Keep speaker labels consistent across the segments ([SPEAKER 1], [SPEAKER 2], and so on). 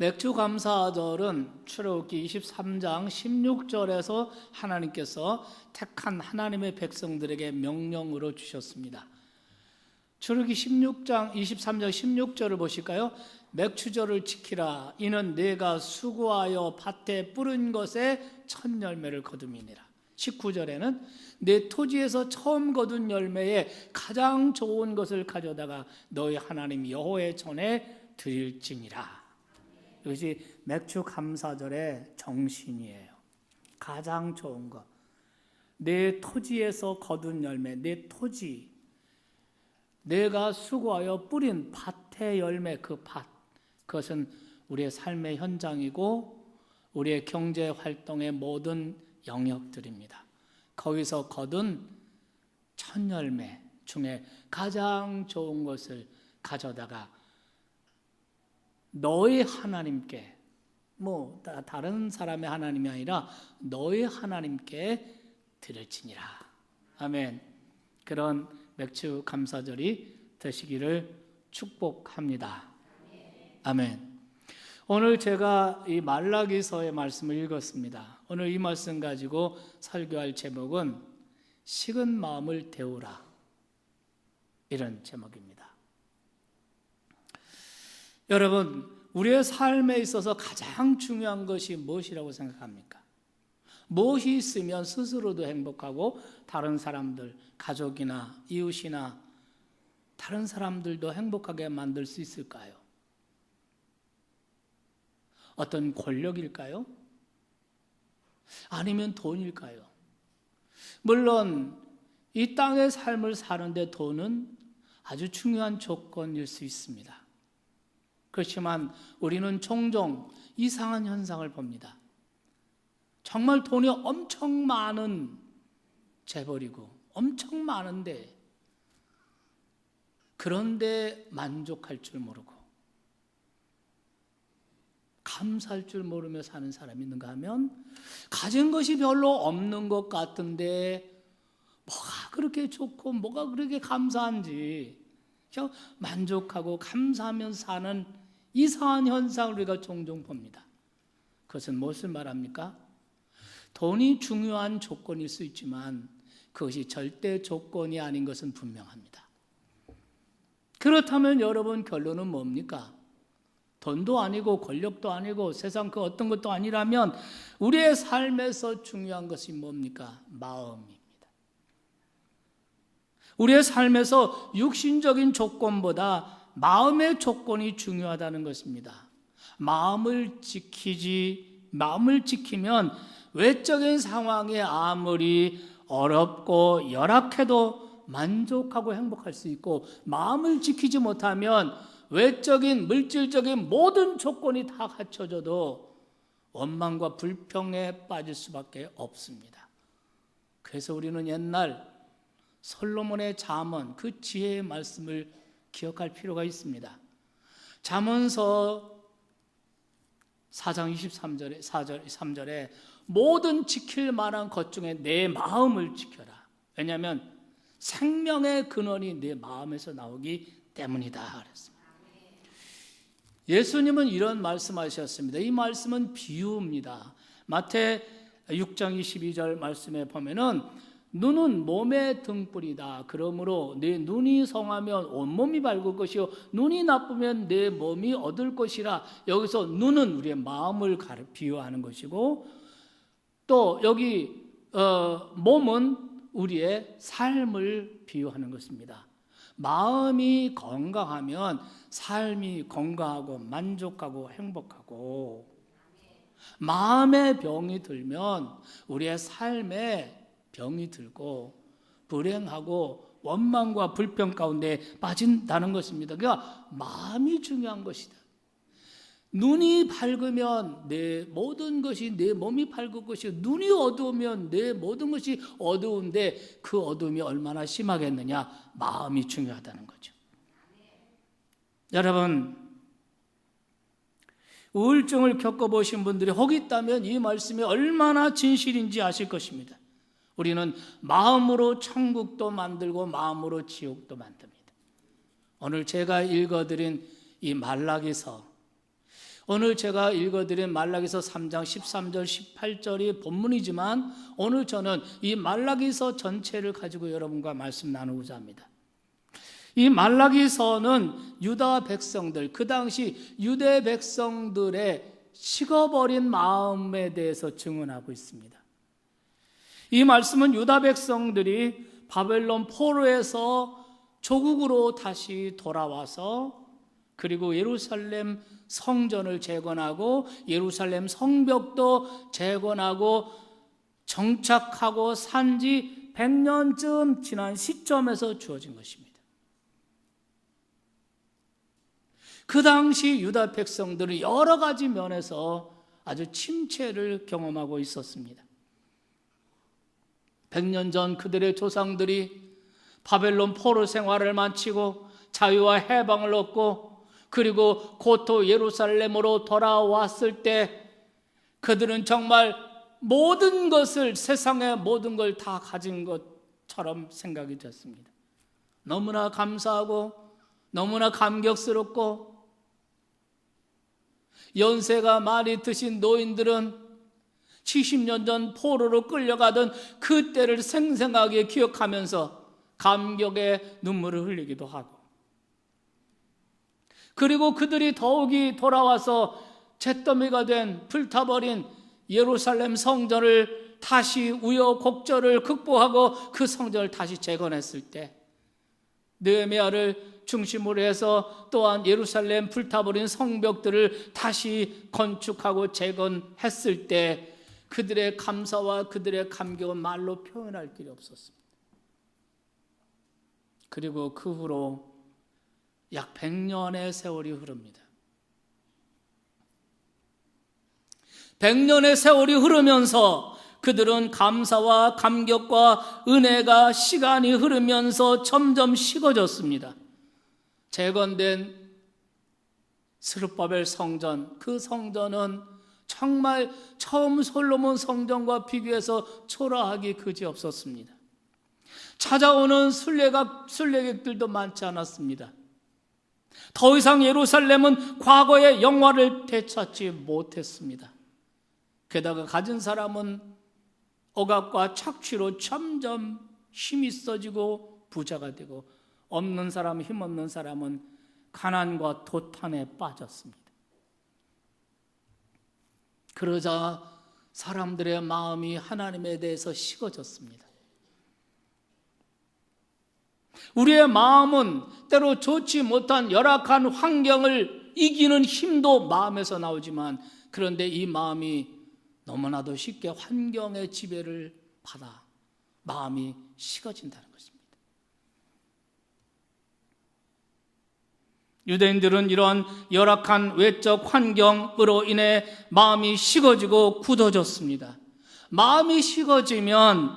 [SPEAKER 1] 맥주감사절은 출애굽기 23장 16절에서 하나님께서 택한 하나님의 백성들에게 명령으로 주셨습니다. 출애굽기 23장 16절을 보실까요? 맥추절을 지키라. 이는 내가 수고하여 밭에 뿌린 것에 첫 열매를 거둠이니라. 19절에는 내 토지에서 처음 거둔 열매에 가장 좋은 것을 가져다가 너희 하나님 여호와의 전에 드릴지니라. 이것이 맥추감사절의 정신이에요. 가장 좋은 것, 내 토지에서 거둔 열매, 내 토지, 내가 수고하여 뿌린 밭의 열매, 그 밭, 그것은 우리의 삶의 현장이고 우리의 경제 활동의 모든 영역들입니다. 거기서 거둔 첫 열매 중에 가장 좋은 것을 가져다가 너의 하나님께, 다른 사람의 하나님이 아니라 너의 하나님께 드릴지니라. 아멘. 그런 맥주 감사절이 되시기를 축복합니다. 아멘. 오늘 제가 이 말라기서의 말씀을 읽었습니다. 오늘 이 말씀 가지고 설교할 제목은 식은 마음을 데우라, 이런 제목입니다. 여러분, 우리의 삶에 있어서 가장 중요한 것이 무엇이라고 생각합니까? 무엇이 있으면 스스로도 행복하고 다른 사람들, 가족이나 이웃이나 다른 사람들도 행복하게 만들 수 있을까요? 어떤 권력일까요? 아니면 돈일까요? 물론 이 땅의 삶을 사는데 돈은 아주 중요한 조건일 수 있습니다. 그렇지만 우리는 종종 이상한 현상을 봅니다. 정말 돈이 엄청 많은 재벌이고 엄청 많은데, 그런데 만족할 줄 모르고 감사할 줄 모르며 사는 사람이 있는가 하면, 가진 것이 별로 없는 것 같은데 뭐가 그렇게 좋고 뭐가 그렇게 감사한지 그냥 만족하고 감사하면서 사는 이상한 현상을 우리가 종종 봅니다. 그것은 무엇을 말합니까? 돈이 중요한 조건일 수 있지만 그것이 절대 조건이 아닌 것은 분명합니다. 그렇다면 여러분, 결론은 뭡니까? 돈도 아니고 권력도 아니고 세상 그 어떤 것도 아니라면 우리의 삶에서 중요한 것이 뭡니까? 마음입니다. 우리의 삶에서 육신적인 조건보다 마음의 조건이 중요하다는 것입니다. 마음을 지키면 외적인 상황이 아무리 어렵고 열악해도 만족하고 행복할 수 있고, 마음을 지키지 못하면 외적인 물질적인 모든 조건이 다 갖춰져도 원망과 불평에 빠질 수밖에 없습니다. 그래서 우리는 옛날 솔로몬의 잠언, 그 지혜의 말씀을 기억할 필요가 있습니다. 잠언서 4장 3절에 모든 지킬 만한 것 중에 내 마음을 지켜라. 왜냐하면 생명의 근원이 내 마음에서 나오기 때문이다 그랬습니다. 예수님은 이런 말씀하셨습니다. 이 말씀은 비유입니다. 마태 6장 22절 말씀에 보면은 눈은 몸의 등불이다. 그러므로 내 눈이 성하면 온몸이 밝을 것이요 눈이 나쁘면 내 몸이 어두울 것이라. 여기서 눈은 우리의 마음을 비유하는 것이고, 또 여기 몸은 우리의 삶을 비유하는 것입니다. 마음이 건강하면 삶이 건강하고 만족하고 행복하고, 마음의 병이 들면 우리의 삶에 병이 들고 불행하고 원망과 불평 가운데 빠진다는 것입니다. 그러니까 마음이 중요한 것이다. 눈이 밝으면 내 모든 것이, 내 몸이 밝을 것이고, 눈이 어두우면 내 모든 것이 어두운데 그 어두움이 얼마나 심하겠느냐? 마음이 중요하다는 거죠. 여러분, 우울증을 겪어보신 분들이 혹 있다면 이 말씀이 얼마나 진실인지 아실 것입니다. 우리는 마음으로 천국도 만들고 마음으로 지옥도 만듭니다. 오늘 제가 읽어드린 이 말라기서, 오늘 제가 읽어드린 말라기서 3장 13절 18절이 본문이지만 오늘 저는 이 말라기서 전체를 가지고 여러분과 말씀 나누고자 합니다. 이 말라기서는 유다 백성들, 그 당시 유대 백성들의 식어버린 마음에 대해서 증언하고 있습니다. 이 말씀은 유다 백성들이 바벨론 포로에서 조국으로 다시 돌아와서 그리고 예루살렘 성전을 재건하고 예루살렘 성벽도 재건하고 정착하고 산지 100년쯤 지난 시점에서 주어진 것입니다. 그 당시 유다 백성들은 여러 가지 면에서 아주 침체를 경험하고 있었습니다. 100년 전 그들의 조상들이 바벨론 포로 생활을 마치고 자유와 해방을 얻고 그리고 고토 예루살렘으로 돌아왔을 때 그들은 정말 모든 것을, 세상의 모든 걸 다 가진 것처럼 생각이 됐습니다. 너무나 감사하고 너무나 감격스럽고 연세가 많이 드신 노인들은 70년 전 포로로 끌려가던 그때를 생생하게 기억하면서 감격의 눈물을 흘리기도 하고, 그리고 그들이 더욱이 돌아와서 잿더미가 된 불타버린 예루살렘 성전을 다시 우여곡절을 극복하고 그 성전을 다시 재건했을 때 느헤미야를 중심으로 해서 또한 예루살렘 불타버린 성벽들을 다시 건축하고 재건했을 때 그들의 감사와 그들의 감격은 말로 표현할 길이 없었습니다. 그리고 그 후로 약 100년의 세월이 흐릅니다. 100년의 세월이 흐르면서 그들은 감사와 감격과 은혜가 시간이 흐르면서 점점 식어졌습니다. 재건된 스룹바벨 성전, 그 성전은 정말 처음 솔로몬 성전과 비교해서 초라하기 그지없었습니다. 찾아오는 순례객들도 많지 않았습니다. 더 이상 예루살렘은 과거의 영화를 되찾지 못했습니다. 게다가 가진 사람은 억압과 착취로 점점 힘이 써지고 부자가 되고 없는 사람, 힘없는 사람은 가난과 도탄에 빠졌습니다. 그러자 사람들의 마음이 하나님에 대해서 식어졌습니다. 우리의 마음은 때로 좋지 못한 열악한 환경을 이기는 힘도 마음에서 나오지만, 그런데 이 마음이 너무나도 쉽게 환경의 지배를 받아 마음이 식어진다는 것입니다. 유대인들은 이러한 열악한 외적 환경으로 인해 마음이 식어지고 굳어졌습니다. 마음이 식어지면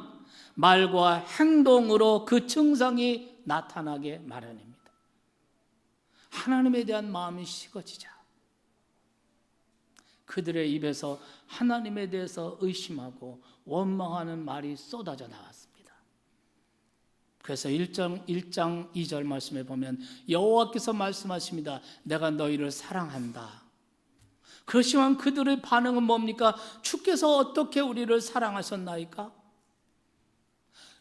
[SPEAKER 1] 말과 행동으로 그 증상이 나타나게 마련입니다. 하나님에 대한 마음이 식어지자 그들의 입에서 하나님에 대해서 의심하고 원망하는 말이 쏟아져 나왔습니다. 그래서 1장 2절 말씀에 보면 여호와께서 말씀하십니다. 내가 너희를 사랑한다. 그렇지만 그들의 반응은 뭡니까? 주께서 어떻게 우리를 사랑하셨나이까?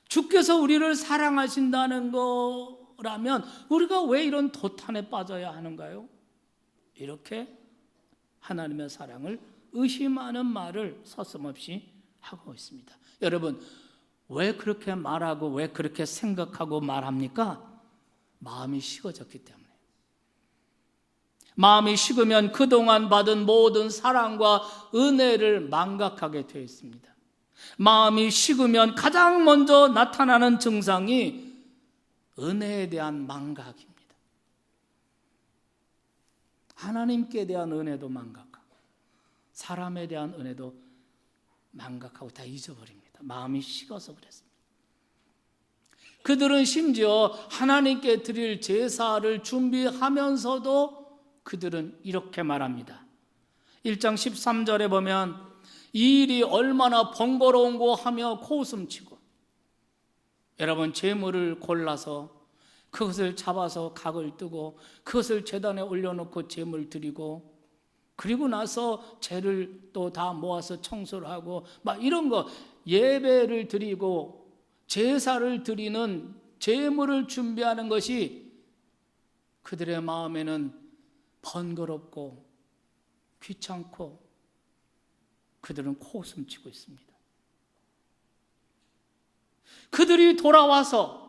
[SPEAKER 1] 주께서 우리를 사랑하신다는 거라면 우리가 왜 이런 도탄에 빠져야 하는가요? 이렇게 하나님의 사랑을 의심하는 말을 서슴없이 하고 있습니다. 여러분, 왜 그렇게 말하고 왜 그렇게 생각하고 말합니까? 마음이 식어졌기 때문에. 마음이 식으면 그동안 받은 모든 사랑과 은혜를 망각하게 되어 있습니다. 마음이 식으면 가장 먼저 나타나는 증상이 은혜에 대한 망각입니다. 하나님께 대한 은혜도 망각하고 사람에 대한 은혜도 망각하고 다 잊어버립니다. 마음이 식어서 그랬습니다. 그들은 심지어 하나님께 드릴 제사를 준비하면서도 그들은 이렇게 말합니다. 1장 13절에 보면 이 일이 얼마나 번거로운고 하며 코웃음치고, 여러분, 제물을 골라서 그것을 잡아서 각을 뜨고 그것을 제단에 올려놓고 제물 드리고 그리고 나서 죄를 또 다 모아서 청소를 하고 막 이런 거, 예배를 드리고 제사를 드리는 제물을 준비하는 것이 그들의 마음에는 번거롭고 귀찮고 그들은 코웃음치고 있습니다. 그들이 돌아와서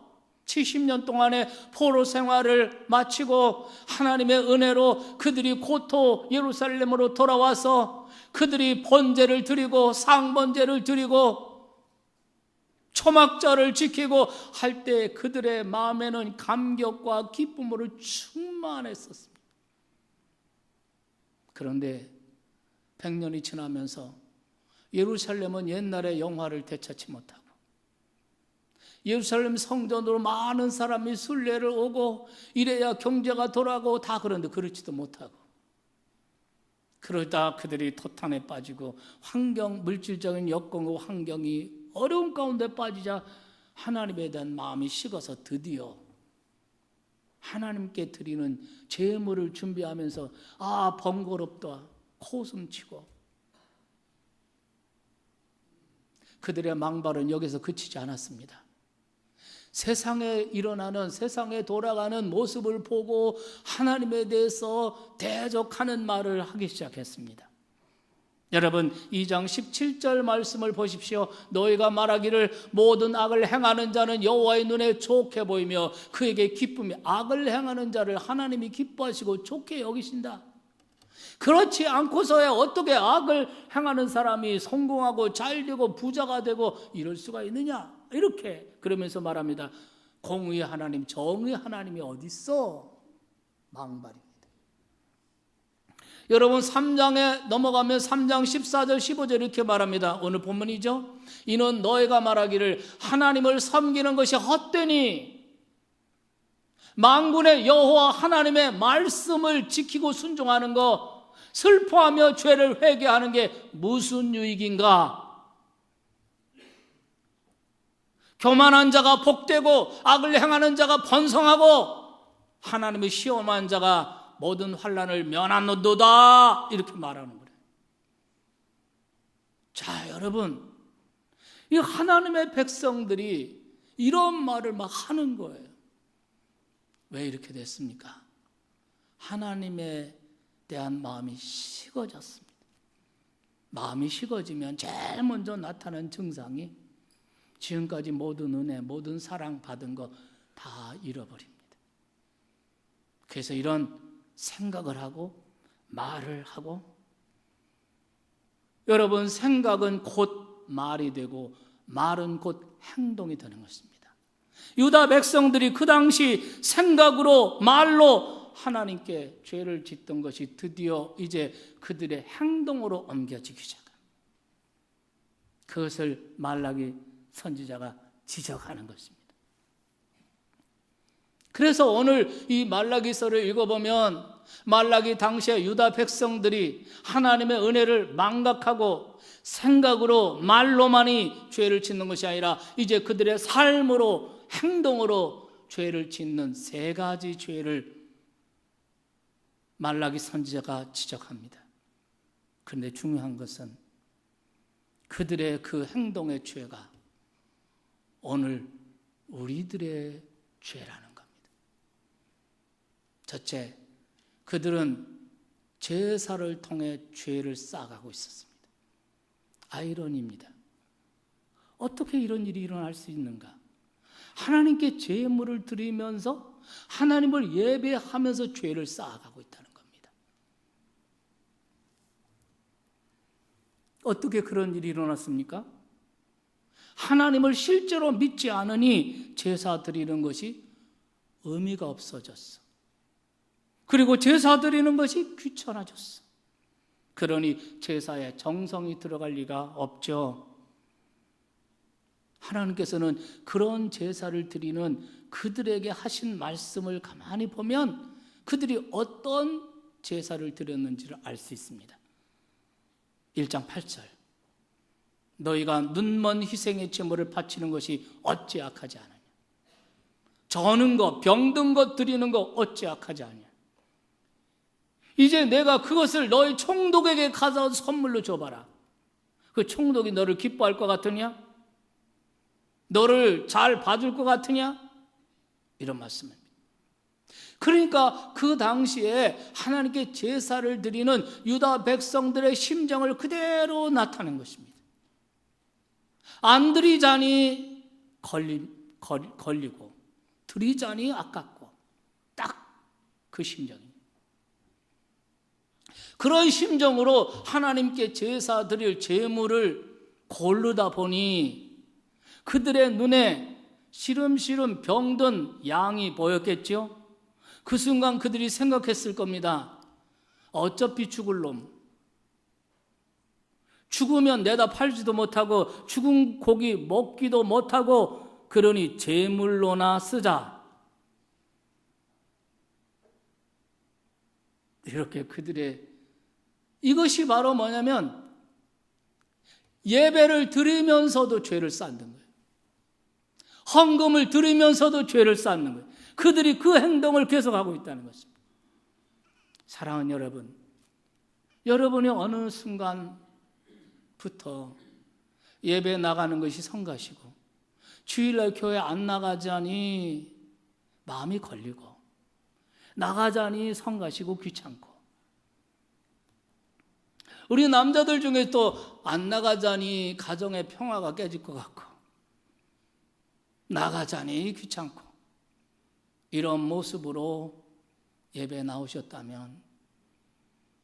[SPEAKER 1] 70년 동안의 포로 생활을 마치고 하나님의 은혜로 그들이 고토 예루살렘으로 돌아와서 그들이 번제를 드리고 상번제를 드리고 초막절을 지키고 할 때 그들의 마음에는 감격과 기쁨으로 충만했었습니다. 그런데 100년이 지나면서 예루살렘은 옛날의 영화를 되찾지 못하고 예루살렘 성전으로 많은 사람이 순례를 오고 이래야 경제가 돌아가고 다 그런데 그렇지도 못하고 그러다 그들이 토탄에 빠지고 물질적인 여건과 환경이 어려운 가운데 빠지자 하나님에 대한 마음이 식어서 드디어 하나님께 드리는 제물을 준비하면서 번거롭다 코웃음치고 그들의 망발은 여기서 그치지 않았습니다. 세상에 일어나는, 세상에 돌아가는 모습을 보고 하나님에 대해서 대적하는 말을 하기 시작했습니다. 여러분 2장 17절 말씀을 보십시오. 너희가 말하기를 모든 악을 행하는 자는 여호와의 눈에 좋게 보이며 그에게 기쁨이, 악을 행하는 자를 하나님이 기뻐하시고 좋게 여기신다. 그렇지 않고서야 어떻게 악을 행하는 사람이 성공하고 잘되고 부자가 되고 이럴 수가 있느냐, 이렇게 그러면서 말합니다. 공의의 하나님, 정의의 하나님이 어디 있어? 망발입니다. 여러분 3장에 넘어가면 3장 14절 15절 이렇게 말합니다. 오늘 본문이죠. 이는 너희가 말하기를 하나님을 섬기는 것이 헛되니 만군의 여호와 하나님의 말씀을 지키고 순종하는 것, 슬퍼하며 죄를 회개하는 게 무슨 유익인가? 교만한 자가 복되고 악을 행하는 자가 번성하고 하나님의 시험한 자가 모든 환난을 면하노도다, 이렇게 말하는 거예요. 자, 여러분, 이 하나님의 백성들이 이런 말을 막 하는 거예요. 왜 이렇게 됐습니까? 하나님에 대한 마음이 식어졌습니다. 마음이 식어지면 제일 먼저 나타나는 증상이 지금까지 모든 은혜, 모든 사랑 받은 거 다 잃어버립니다. 그래서 이런 생각을 하고 말을 하고, 여러분 생각은 곧 말이 되고 말은 곧 행동이 되는 것입니다. 유다 백성들이 그 당시 생각으로 말로 하나님께 죄를 짓던 것이 드디어 이제 그들의 행동으로 옮겨지기 시작합니다. 그것을 말라기 선지자가 지적하는 것입니다. 그래서 오늘 이 말라기서를 읽어보면 말라기 당시에 유다 백성들이 하나님의 은혜를 망각하고 생각으로 말로만이 죄를 짓는 것이 아니라 이제 그들의 삶으로, 행동으로 죄를 짓는 세 가지 죄를 말라기 선지자가 지적합니다. 그런데 중요한 것은 그들의 그 행동의 죄가 오늘 우리들의 죄라는 겁니다. 첫째, 그들은 제사를 통해 죄를 쌓아가고 있었습니다. 아이러니입니다. 어떻게 이런 일이 일어날 수 있는가? 하나님께 제물을 드리면서 하나님을 예배하면서 죄를 쌓아가고 있다는 겁니다. 어떻게 그런 일이 일어났습니까? 하나님을 실제로 믿지 않으니 제사 드리는 것이 의미가 없어졌어. 그리고 제사 드리는 것이 귀찮아졌어. 그러니 제사에 정성이 들어갈 리가 없죠. 하나님께서는 그런 제사를 드리는 그들에게 하신 말씀을 가만히 보면 그들이 어떤 제사를 드렸는지를 알 수 있습니다. 1장 8절, 너희가 눈먼 희생의 제물을 바치는 것이 어찌 악하지 않으냐? 저는 것, 병든 것 드리는 것 어찌 악하지 않냐? 이제 내가 그것을 너희 총독에게 가서 선물로 줘봐라. 그 총독이 너를 기뻐할 것 같으냐? 너를 잘 봐줄 것 같으냐? 이런 말씀입니다. 그러니까 그 당시에 하나님께 제사를 드리는 유다 백성들의 심정을 그대로 나타낸 것입니다. 안 드리자니 걸리고 드리자니 아깝고 딱 그 심정입니다. 그런 심정으로 하나님께 제사 드릴 제물을 고르다 보니 그들의 눈에 시름시름 병든 양이 보였겠죠. 그 순간 그들이 생각했을 겁니다. 어차피 죽을 놈, 죽으면 내다 팔지도 못하고 죽은 고기 먹기도 못하고 그러니 제물로나 쓰자. 이렇게 그들의 이것이 바로 뭐냐면 예배를 드리면서도 죄를 쌓는 거예요. 헌금을 드리면서도 죄를 쌓는 거예요. 그들이 그 행동을 계속하고 있다는 것입니다. 사랑하는 여러분, 여러분이 어느 순간부터 예배 나가는 것이 성가시고 주일날 교회 안 나가자니 마음이 걸리고 나가자니 성가시고 귀찮고 우리 남자들 중에 또 안 나가자니 가정의 평화가 깨질 것 같고 나가자니 귀찮고 이런 모습으로 예배에 나오셨다면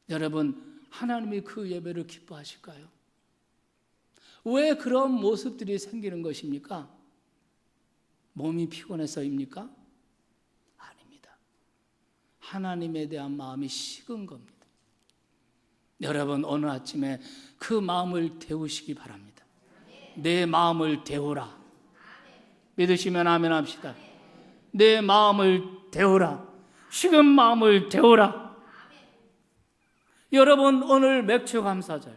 [SPEAKER 1] 여러분 하나님이 그 예배를 기뻐하실까요? 왜 그런 모습들이 생기는 것입니까? 몸이 피곤해서입니까? 아닙니다. 하나님에 대한 마음이 식은 겁니다. 여러분 오늘 아침에 그 마음을 데우시기 바랍니다. 내 마음을 데우라. 믿으시면 아멘 합시다. 내 마음을 데우라. 식은 마음을 데우라. 여러분 오늘 맥주감사절,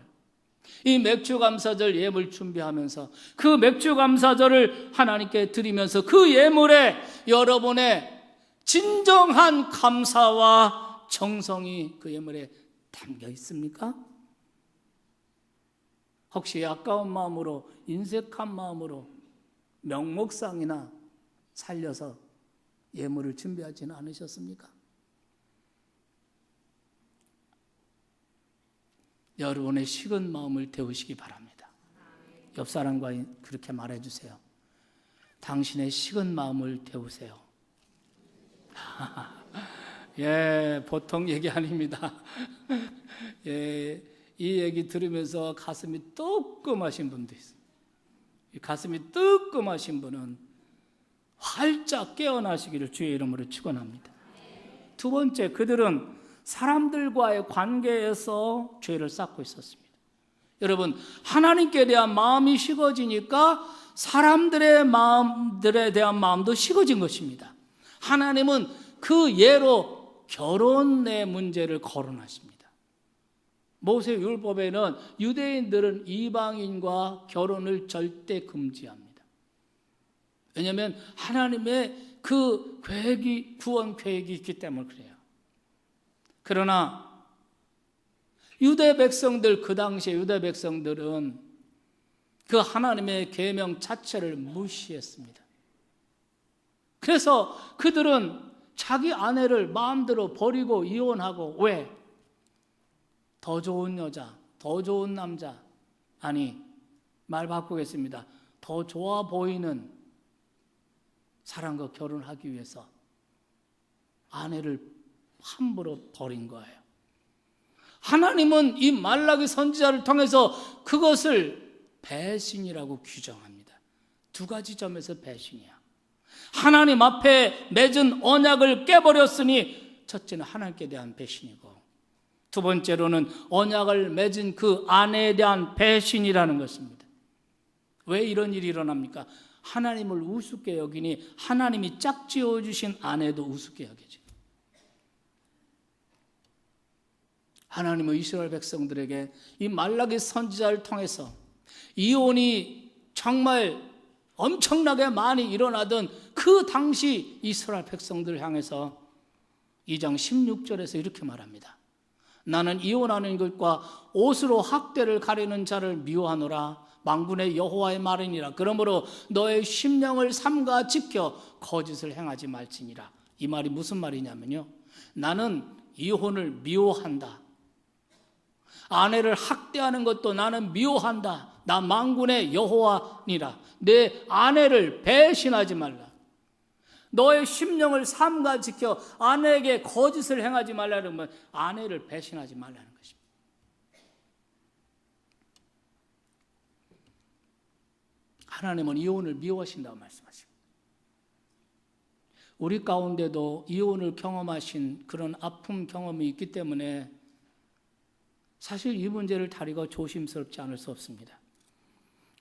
[SPEAKER 1] 이 맥주감사절 예물 준비하면서 그 맥주감사절을 하나님께 드리면서 그 예물에 여러분의 진정한 감사와 정성이 그 예물에 담겨 있습니까? 혹시 아까운 마음으로 인색한 마음으로 명목상이나 살려서 예물을 준비하지는 않으셨습니까? 여러분의 식은 마음을 데우시기 바랍니다. 옆 사람과 그렇게 말해주세요. 당신의 식은 마음을 데우세요. 예, 보통 얘기 아닙니다. 예, 이 얘기 들으면서 가슴이 뜨끔하신 분도 있어요. 가슴이 뜨끔하신 분은 활짝 깨어나시기를 주의 이름으로 축원합니다. 두 번째, 그들은 사람들과의 관계에서 죄를 쌓고 있었습니다. 여러분, 하나님께 대한 마음이 식어지니까 사람들의 마음들에 대한 마음도 식어진 것입니다. 하나님은 그 예로 결혼의 문제를 거론하십니다. 모세율법에는 유대인들은 이방인과 결혼을 절대 금지합니다. 왜냐하면 하나님의 그 계획이, 구원 계획이 있기 때문에 그래요. 그러나 유대 백성들, 그 당시에 유대 백성들은 그 하나님의 계명 자체를 무시했습니다. 그래서 그들은 자기 아내를 마음대로 버리고 이혼하고, 왜? 더 좋은 여자, 더 좋은 남자, 아니 말 바꾸겠습니다. 더 좋아 보이는 사람과 결혼하기 위해서 아내를 함부로 버린 거예요. 하나님은 이 말라기 선지자를 통해서 그것을 배신이라고 규정합니다. 두 가지 점에서 배신이야. 하나님 앞에 맺은 언약을 깨버렸으니 첫째는 하나님께 대한 배신이고, 두 번째로는 언약을 맺은 그 아내에 대한 배신이라는 것입니다. 왜 이런 일이 일어납니까? 하나님을 우습게 여기니 하나님이 짝지어 주신 아내도 우습게 여기죠. 하나님은 이스라엘 백성들에게 이 말라기 선지자를 통해서 이혼이 정말 엄청나게 많이 일어나던 그 당시 이스라엘 백성들을 향해서 2장 16절에서 이렇게 말합니다. 나는 이혼하는 것과 옷으로 학대를 가리는 자를 미워하노라. 만군의 여호와의 말이니라. 그러므로 너의 심령을 삼가 지켜 거짓을 행하지 말지니라. 이 말이 무슨 말이냐면요, 나는 이혼을 미워한다. 아내를 학대하는 것도 나는 미워한다. 나 만군의 여호와니라. 내 아내를 배신하지 말라. 너의 심령을 삼가 지켜 아내에게 거짓을 행하지 말라는 건 아내를 배신하지 말라는 것입니다. 하나님은 이혼을 미워하신다고 말씀하십니다. 우리 가운데도 이혼을 경험하신 그런 아픔 경험이 있기 때문에 사실 이 문제를 다루기가 조심스럽지 않을 수 없습니다.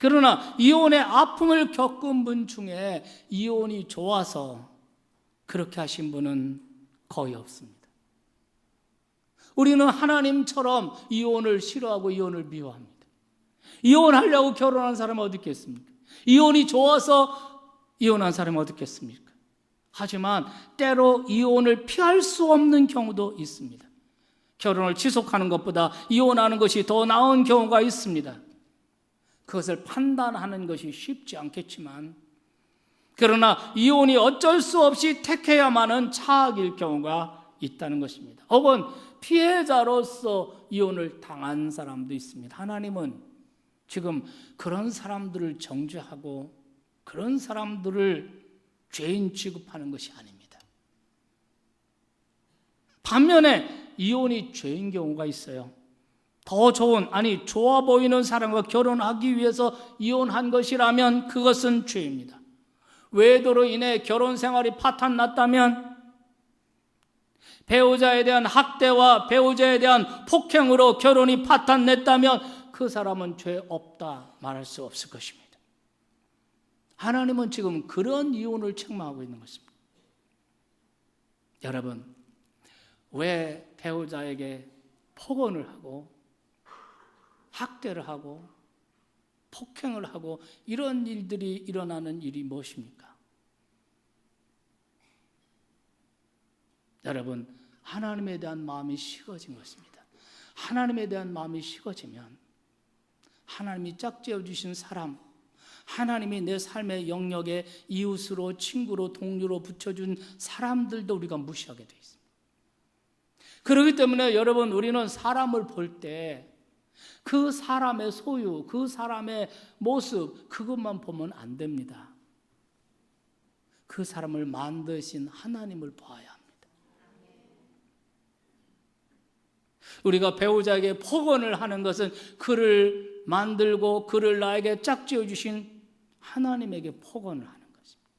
[SPEAKER 1] 그러나 이혼의 아픔을 겪은 분 중에 이혼이 좋아서 그렇게 하신 분은 거의 없습니다. 우리는 하나님처럼 이혼을 싫어하고 이혼을 미워합니다. 이혼하려고 결혼한 사람은 어디 있겠습니까? 이혼이 좋아서 이혼한 사람은 어디 있겠습니까? 하지만 때로 이혼을 피할 수 없는 경우도 있습니다. 결혼을 지속하는 것보다 이혼하는 것이 더 나은 경우가 있습니다. 그것을 판단하는 것이 쉽지 않겠지만, 그러나 이혼이 어쩔 수 없이 택해야만 하는 차악일 경우가 있다는 것입니다. 혹은 피해자로서 이혼을 당한 사람도 있습니다. 하나님은 지금 그런 사람들을 정죄하고 그런 사람들을 죄인 취급하는 것이 아닙니다. 반면에 이혼이 죄인 경우가 있어요. 더 좋은, 좋아 보이는 사람과 결혼하기 위해서 이혼한 것이라면 그것은 죄입니다. 외도로 인해 결혼 생활이 파탄났다면, 배우자에 대한 학대와 배우자에 대한 폭행으로 결혼이 파탄냈다면 그 사람은 죄 없다 말할 수 없을 것입니다. 하나님은 지금 그런 이혼을 책망하고 있는 것입니다. 여러분, 왜 배우자에게 폭언을 하고 학대를 하고 폭행을 하고 이런 일들이 일어나는 일이 무엇입니까? 여러분, 하나님에 대한 마음이 식어진 것입니다. 하나님에 대한 마음이 식어지면 하나님이 짝지어 주신 사람, 하나님이 내 삶의 영역에 이웃으로, 친구로, 동료로 붙여준 사람들도 우리가 무시하게 되어 있습니다. 그렇기 때문에 여러분, 우리는 사람을 볼 때 그 사람의 소유, 그 사람의 모습, 그것만 보면 안 됩니다. 그 사람을 만드신 하나님을 봐야 합니다. 우리가 배우자에게 폭언을 하는 것은 그를 만들고 그를 나에게 짝지어 주신 하나님에게 폭언을 하는 것입니다.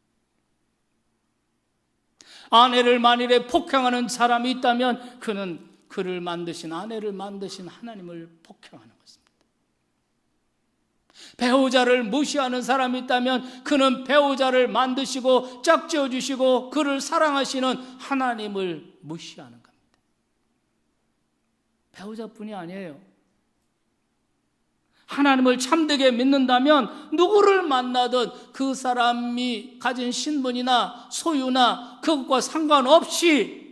[SPEAKER 1] 아내를 만일에 폭행하는 사람이 있다면 그는 그를 만드신, 아내를 만드신 하나님을 폭행하는 것입니다. 배우자를 무시하는 사람이 있다면 그는 배우자를 만드시고 짝지어 주시고 그를 사랑하시는 하나님을 무시하는 겁니다. 배우자뿐이 아니에요. 하나님을 참되게 믿는다면 누구를 만나든 그 사람이 가진 신분이나 소유나 그것과 상관없이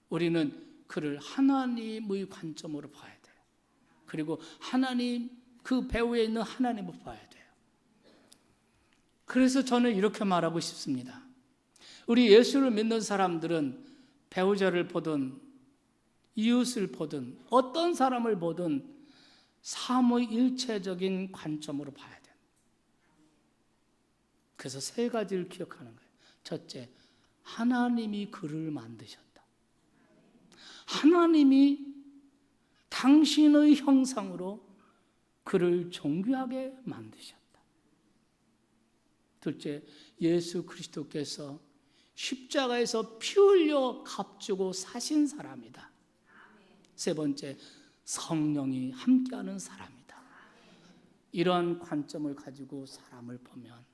[SPEAKER 1] 우리는 그를 하나님의 관점으로 봐야 돼요. 그리고 하나님, 그 배후에 있는 하나님을 봐야 돼요. 그래서 저는 이렇게 말하고 싶습니다. 우리 예수를 믿는 사람들은 배우자를 보든 이웃을 보든 어떤 사람을 보든 삶의 일체적인 관점으로 봐야 돼요. 그래서 세 가지를 기억하는 거예요. 첫째, 하나님이 그를 만드셨다. 하나님이 당신의 형상으로 그를 존귀하게 만드셨다. 둘째, 예수 그리스도께서 십자가에서 피 흘려 값주고 사신 사람이다. 세 번째, 성령이 함께하는 사람이다. 이런 관점을 가지고 사람을 보면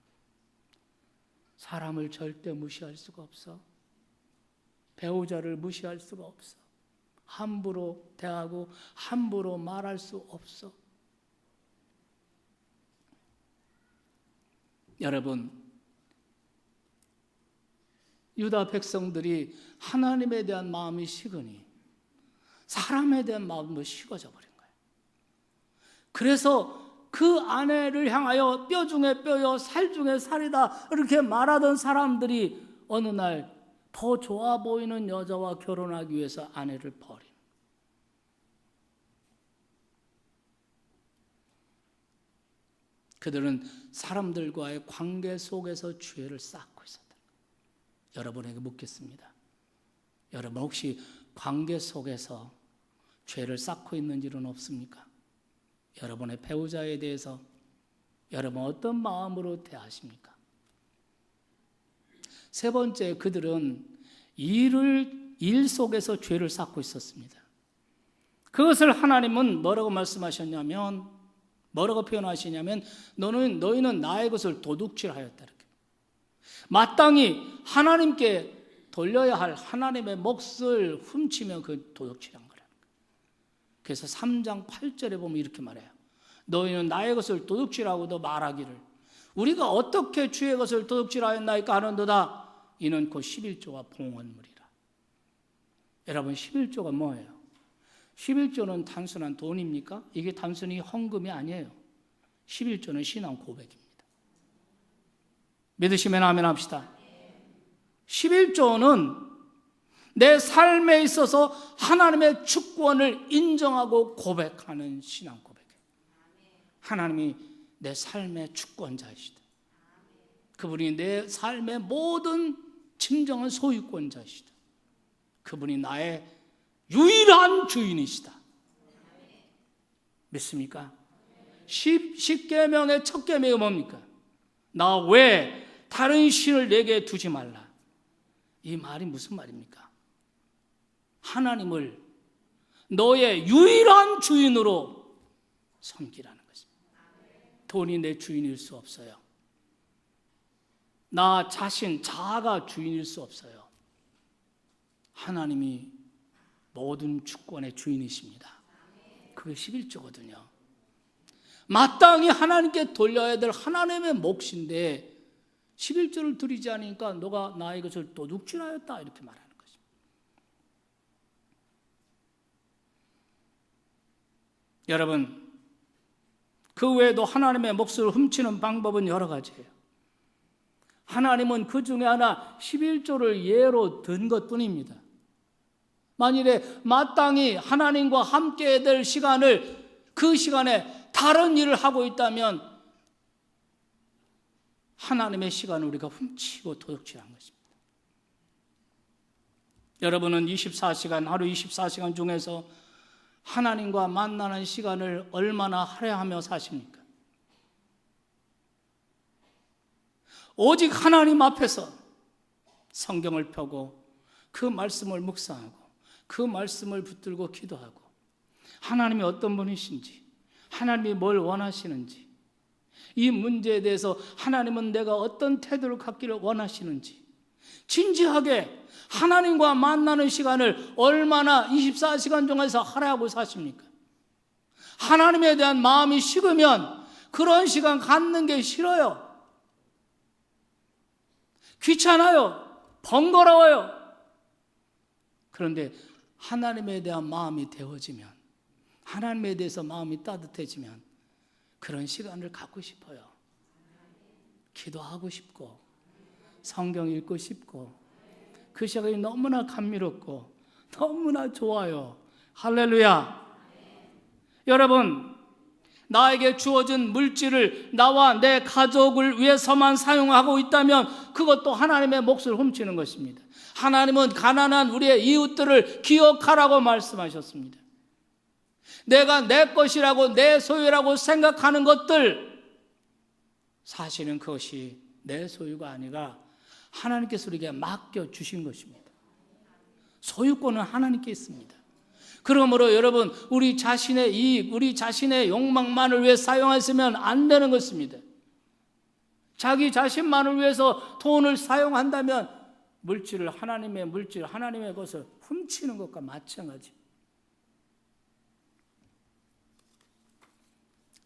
[SPEAKER 1] 사람을 절대 무시할 수가 없어. 배우자를 무시할 수가 없어. 함부로 대하고 함부로 말할 수 없어. 여러분, 유다 백성들이 하나님에 대한 마음이 식으니 사람에 대한 마음도 식어져 버린 거예요. 그래서 그 아내를 향하여 뼈 중에 뼈요 살 중에 살이다 이렇게 말하던 사람들이 어느 날 더 좋아 보이는 여자와 결혼하기 위해서 아내를 버린. 그들은 사람들과의 관계 속에서 죄를 쌓고 있었다. 여러분에게 묻겠습니다. 여러분 혹시 관계 속에서 죄를 쌓고 있는 일은 없습니까? 여러분의 배우자에 대해서 여러분 어떤 마음으로 대하십니까? 세 번째, 그들은 일 속에서 죄를 쌓고 있었습니다. 그것을 하나님은 뭐라고 말씀하셨냐면, 뭐라고 표현하시냐면, 너희는 나의 것을 도둑질하였다. 이렇게. 마땅히 하나님께 돌려야 할 하나님의 몫을 훔치며 그 도둑질한 거라는 거예요. 그래서 3장 8절에 보면 이렇게 말해요. 너희는 나의 것을 도둑질하고도 말하기를 우리가 어떻게 주의 것을 도둑질하였나이까 하는도다. 이는 곧 11조와 봉헌물이라. 여러분 11조가 뭐예요? 11조는 단순한 돈입니까? 이게 단순히 헌금이 아니에요. 11조는 신앙 고백입니다. 믿으시면 아멘 합시다. 11조는 내 삶에 있어서 하나님의 주권을 인정하고 고백하는 신앙 고백이에요. 하나님이 내 삶의 주권자이시다. 그분이 내 삶의 모든 진정한 소유권자이시다. 그분이 나의 유일한 주인이시다. 믿습니까? 10계명의 첫 계명이 뭡니까? 나 외에 다른 신을 내게 두지 말라. 이 말이 무슨 말입니까? 하나님을 너의 유일한 주인으로 섬기라는 것입니다. 돈이 내 주인일 수 없어요. 나 자신, 자아가 주인일 수 없어요. 하나님이 모든 주권의 주인이십니다. 그게 11조거든요. 마땅히 하나님께 돌려야 될 하나님의 몫인데 11조를 드리지 않으니까 너가 나의 것을 도둑질하였다 이렇게 말하는 것입니다. 여러분, 그 외에도 하나님의 몫을 훔치는 방법은 여러 가지예요. 하나님은 그 중에 하나 11조를 예로 든 것뿐입니다. 만일에 마땅히 하나님과 함께 해야 될 시간을 그 시간에 다른 일을 하고 있다면 하나님의 시간을 우리가 훔치고 도둑질한 것입니다. 여러분은 24시간, 하루 24시간 중에서 하나님과 만나는 시간을 얼마나 할애하며 사십니까? 오직 하나님 앞에서 성경을 펴고 그 말씀을 묵상하고 그 말씀을 붙들고 기도하고 하나님이 어떤 분이신지, 하나님이 뭘 원하시는지, 이 문제에 대해서 하나님은 내가 어떤 태도를 갖기를 원하시는지 진지하게 하나님과 만나는 시간을 얼마나 24시간 중에서 할애하고 사십니까? 하나님에 대한 마음이 식으면 그런 시간 갖는 게 싫어요. 귀찮아요. 번거로워요. 그런데 하나님에 대한 마음이 데워지면, 하나님에 대해서 마음이 따뜻해지면 그런 시간을 갖고 싶어요. 기도하고 싶고 성경 읽고 싶고 그 시간이 너무나 감미롭고 너무나 좋아요. 할렐루야. 여러분, 나에게 주어진 물질을 나와 내 가족을 위해서만 사용하고 있다면 그것도 하나님의 몫을 훔치는 것입니다. 하나님은 가난한 우리의 이웃들을 기억하라고 말씀하셨습니다. 내가 내 것이라고 내 소유라고 생각하는 것들, 사실은 그것이 내 소유가 아니라 하나님께서 우리에게 맡겨주신 것입니다. 소유권은 하나님께 있습니다. 그러므로 여러분, 우리 자신의 이익, 우리 자신의 욕망만을 위해 사용했으면 안 되는 것입니다. 자기 자신만을 위해서 돈을 사용한다면 물질을, 하나님의 물질, 하나님의 것을 훔치는 것과 마찬가지.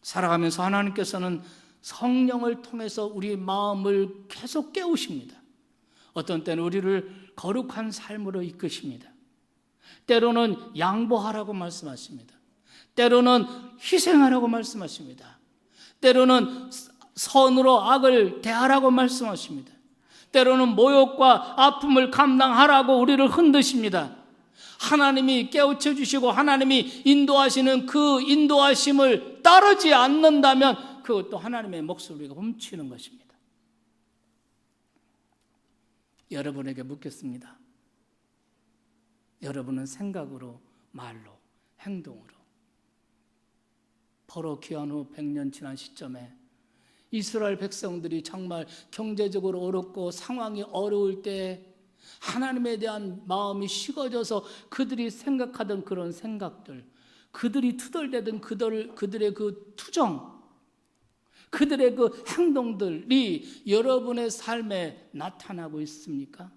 [SPEAKER 1] 살아가면서 하나님께서는 성령을 통해서 우리 마음을 계속 깨우십니다. 어떤 때는 우리를 거룩한 삶으로 이끄십니다. 때로는 양보하라고 말씀하십니다. 때로는 희생하라고 말씀하십니다. 때로는 선으로 악을 대하라고 말씀하십니다. 때로는 모욕과 아픔을 감당하라고 우리를 흔드십니다. 하나님이 깨우쳐 주시고 하나님이 인도하시는 그 인도하심을 따르지 않는다면 그것도 하나님의 몫을 우리가 훔치는 것입니다. 여러분에게 묻겠습니다. 여러분은 생각으로, 말로, 행동으로 포로 귀환 후 100년 지난 시점에 이스라엘 백성들이 정말 경제적으로 어렵고 상황이 어려울 때 하나님에 대한 마음이 식어져서 그들이 생각하던 그런 생각들, 그들이 투덜대던 그들의 그 투정, 그들의 그 행동들이 여러분의 삶에 나타나고 있습니까?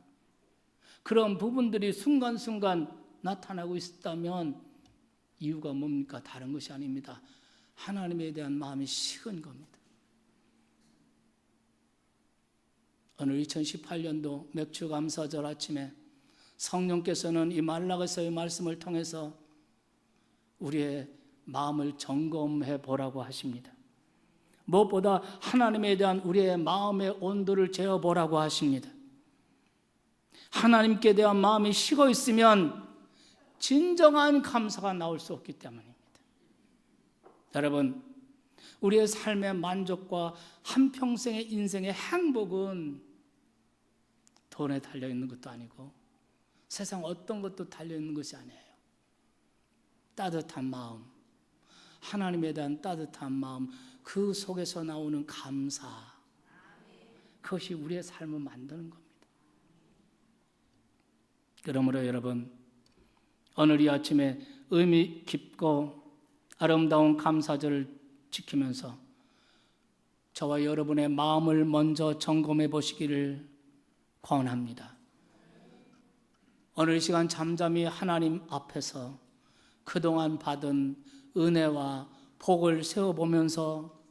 [SPEAKER 1] 그런 부분들이 순간순간 나타나고 있다면 이유가 뭡니까? 다른 것이 아닙니다. 하나님에 대한 마음이 식은 겁니다. 오늘 2018년도 맥주감사절 아침에 성령께서는 이 말라기서의 말씀을 통해서 우리의 마음을 점검해 보라고 하십니다. 무엇보다 하나님에 대한 우리의 마음의 온도를 재어보라고 하십니다. 하나님께 대한 마음이 식어 있으면 진정한 감사가 나올 수 없기 때문입니다. 여러분, 우리의 삶의 만족과 한평생의 인생의 행복은 돈에 달려있는 것도 아니고 세상 어떤 것도 달려있는 것이 아니에요. 따뜻한 마음, 하나님에 대한 따뜻한 마음, 그 속에서 나오는 감사, 그것이 우리의 삶을 만드는 겁니다. 그러므로 여러분, 오늘 이 아침에 의미 깊고 아름다운 감사절을 지키면서 저와 여러분의 마음을 먼저 점검해 보시기를 권합니다. 오늘 이 시간 잠잠히 하나님 앞에서 그동안 받은 은혜와 복을 세워보면서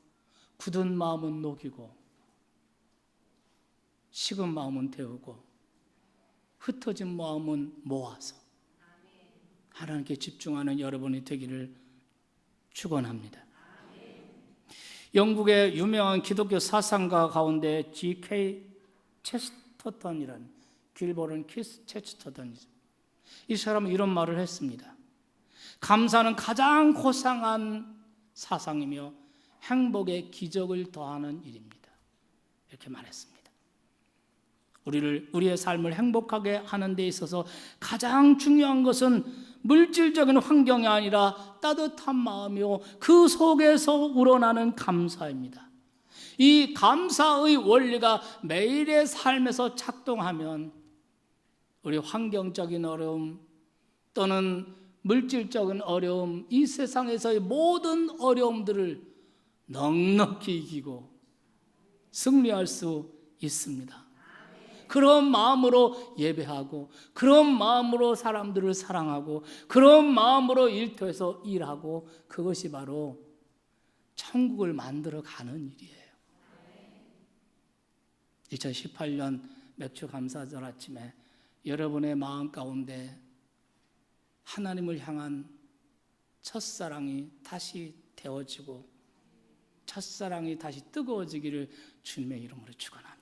[SPEAKER 1] 굳은 마음은 녹이고 식은 마음은 데우고 흩어진 마음은 모아서 하나님께 집중하는 여러분이 되기를 축원합니다. 영국의 유명한 기독교 사상가 가운데 G.K. 체스터턴이라는 길버른 키스 체스터턴, 이 사람은 이런 말을 했습니다. 감사는 가장 고상한 사상이며 행복의 기적을 더하는 일입니다. 이렇게 말했습니다. 우리의 삶을 행복하게 하는 데 있어서 가장 중요한 것은 물질적인 환경이 아니라 따뜻한 마음이요, 그 속에서 우러나는 감사입니다. 이 감사의 원리가 매일의 삶에서 작동하면 우리 환경적인 어려움 또는 물질적인 어려움, 이 세상에서의 모든 어려움들을 넉넉히 이기고 승리할 수 있습니다. 그런 마음으로 예배하고 그런 마음으로 사람들을 사랑하고 그런 마음으로 일터에서 일하고, 그것이 바로 천국을 만들어가는 일이에요. 2018년 맥주 감사절 아침에 여러분의 마음 가운데 하나님을 향한 첫사랑이 다시 데워지고 첫사랑이 다시 뜨거워지기를 주님의 이름으로 축원합니다.